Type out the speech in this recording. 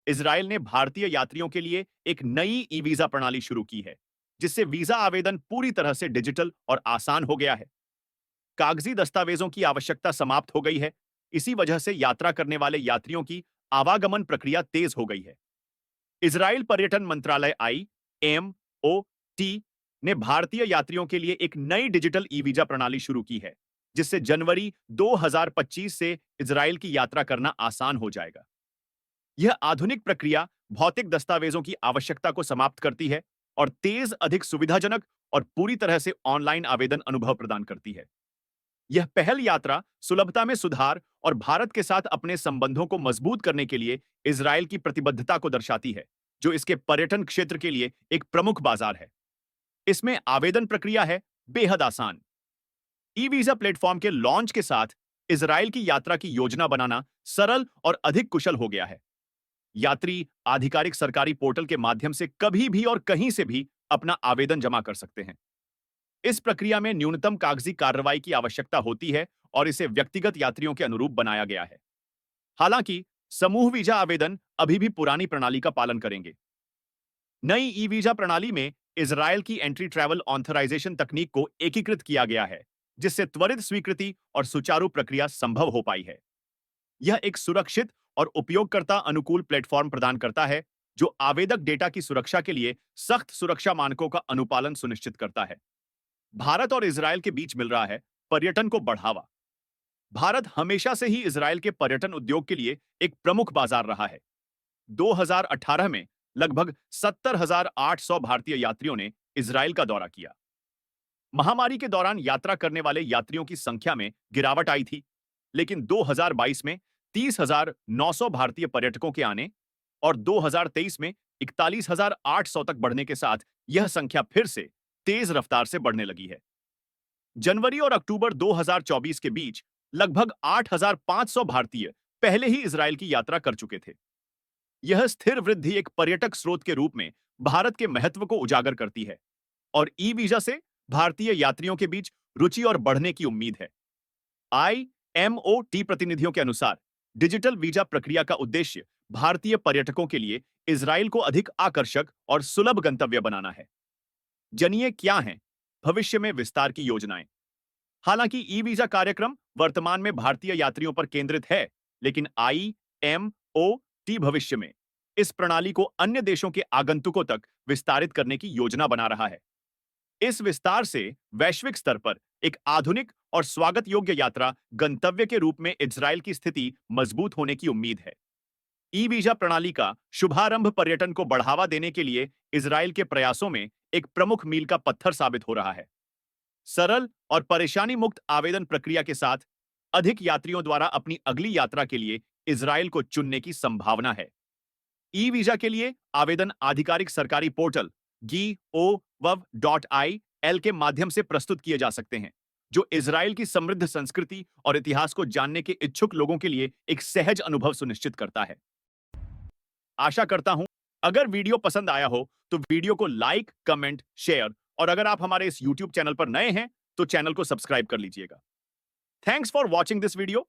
Israel ने भारतीय यात्रियों के लिए एक नई ई वीजा प्रणाली शुरू की है, जिससे वीजा आवेदन पूरी तरह से डिजिटल और आसान हो गया है। कागजी दस्तावेजों की आवश्यकता समाप्त हो गई है। इसी वजह से यात्रा करने वाले यात्रियों की आवागमन प्रक्रिया तेज हो गई है। इजराइल पर्यटन मंत्रालय IMOT ने भारतीय यात्रियों के लिए एक नई डिजिटल ई वीजा प्रणाली शुरू की है, जिससे जनवरी 2025 से इजराइल की यात्रा करना आसान हो जाएगा। यह आधुनिक प्रक्रिया भौतिक दस्तावेजों की आवश्यकता को समाप्त करती है और तेज, अधिक सुविधाजनक और पूरी तरह से ऑनलाइन आवेदन अनुभव प्रदान करती है। यह पहल यात्रा सुलभता में सुधार और भारत के साथ अपने संबंधों को मजबूत करने के लिए इजराइल की प्रतिबद्धता को दर्शाती है, जो इसके पर्यटन क्षेत्र के लिए एक प्रमुख बाजार है। इसमें आवेदन प्रक्रिया है बेहद आसान। ई वीजा प्लेटफॉर्म के लॉन्च के साथ इजराइल की यात्रा की योजना बनाना सरल और अधिक कुशल हो गया है। यात्री आधिकारिक सरकारी पोर्टल के माध्यम से कभी भी और कहीं से भी अपना आवेदन जमा कर सकते हैं। इस प्रक्रिया में न्यूनतम कागजी कार्रवाई की आवश्यकता होती है और इसे व्यक्तिगत यात्रियों के अनुरूप बनाया गया है। हालांकि समूह वीजा आवेदन अभी भी पुरानी प्रणाली का पालन करेंगे। नई ई वीजा प्रणाली में इजराइल की एंट्री ट्रैवल ऑथराइजेशन तकनीक को एकीकृत किया गया है, जिससे त्वरित स्वीकृति और सुचारू प्रक्रिया संभव हो पाई है। यह एक सुरक्षित और उपयोगकर्ता अनुकूल प्लेटफॉर्म प्रदान करता है, जो आवेदक डेटा की सुरक्षा के लिए सख्त सुरक्षा मानकों का अनुपालन सुनिश्चित करता है। भारत और इजराइल के बीच मिल रहा है पर्यटन को बढ़ावा। भारत हमेशा से ही इजराइल के पर्यटन उद्योग के लिए एक प्रमुख बाजार रहा है। 2018 में लगभग 70,800 भारतीय यात्रियों ने इजराइल का दौरा किया। महामारी के दौरान यात्रा करने वाले यात्रियों की संख्या में गिरावट आई थी, लेकिन 2022 में 30,900 भारतीय पर्यटकों के आने और 2023 में 41,800 तक बढ़ने के साथ यह संख्या फिर से तेज रफ्तार से बढ़ने लगी है। जनवरी और अक्टूबर 2024 के बीच लगभग 8,500 भारतीय पहले ही इजराइल की यात्रा कर चुके थे। यह स्थिर वृद्धि एक पर्यटक स्रोत के रूप में भारत के महत्व को उजागर करती है और ई वीजा से भारतीय यात्रियों के बीच रुचि और बढ़ने की उम्मीद है। IMOT प्रतिनिधियों के अनुसार डिजिटल वीजा प्रक्रिया का उद्देश्य भारतीय पर्यटकों के लिए इजराइल को अधिक आकर्षक और सुलभ गंतव्य बनाना है। जनिए क्या हैं भविष्य में विस्तार की योजनाएं। हालांकि ई वीजा कार्यक्रम वर्तमान में भारतीय यात्रियों पर केंद्रित है, लेकिन IMOT भविष्य में इस प्रणाली को अन्य देशों के आगंतुकों तक विस्तारित करने की योजना बना रहा है। इस विस्तार से वैश्विक स्तर पर एक आधुनिक और स्वागत योग्य यात्रा गंतव्य के रूप में इजराइल की स्थिति मजबूत होने की उम्मीद है। ई वीजा प्रणाली का शुभारंभ पर्यटन को बढ़ावा देने के लिए इजराइल के प्रयासों में एक प्रमुख मील का पत्थर साबित हो रहा है। सरल और परेशानी मुक्त आवेदन प्रक्रिया के साथ अधिक यात्रियों द्वारा अपनी अगली यात्रा के लिए इजराइल को चुनने की संभावना है। ई वीजा के लिए आवेदन आधिकारिक सरकारी पोर्टल gov.il के माध्यम से प्रस्तुत किए जा सकते हैं, जो इजराइल की समृद्ध संस्कृति और इतिहास को जानने के इच्छुक लोगों के लिए एक सहज अनुभव सुनिश्चित करता है। आशा करता हूं अगर वीडियो पसंद आया हो तो वीडियो को लाइक, कमेंट, शेयर और अगर आप हमारे इस YouTube चैनल पर नए हैं तो चैनल को सब्सक्राइब कर लीजिएगा। Thanks for watching this video.